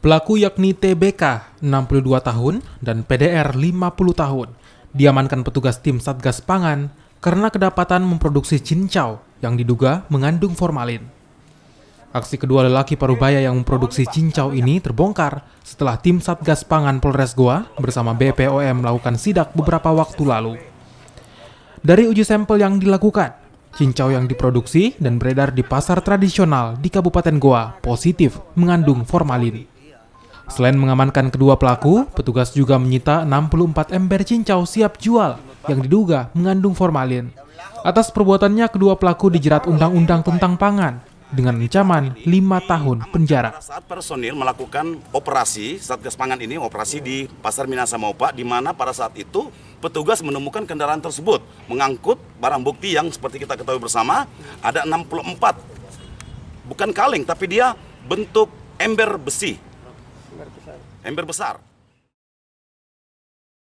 Pelaku yakni TBK, 62 tahun, dan PDR, 50 tahun, diamankan petugas tim Satgas Pangan karena kedapatan memproduksi cincau yang diduga mengandung formalin. Aksi kedua lelaki Parubaya yang memproduksi cincau ini terbongkar setelah tim Satgas Pangan Polres Goa bersama BPOM melakukan sidak beberapa waktu lalu. Dari uji sampel yang dilakukan, cincau yang diproduksi dan beredar di pasar tradisional di Kabupaten Goa positif mengandung formalin. Selain mengamankan kedua pelaku, petugas juga menyita 64 ember cincau siap jual yang diduga mengandung formalin. Atas perbuatannya, kedua pelaku dijerat Undang-Undang tentang Pangan dengan ancaman 5 tahun penjara. Saat personil melakukan operasi, Satgas Pangan ini operasi di Pasar Minasa Maupa, di mana pada saat itu petugas menemukan kendaraan tersebut mengangkut barang bukti yang seperti kita ketahui bersama, ada 64. Bukan kaleng, tapi dia bentuk ember besi. Ember besar.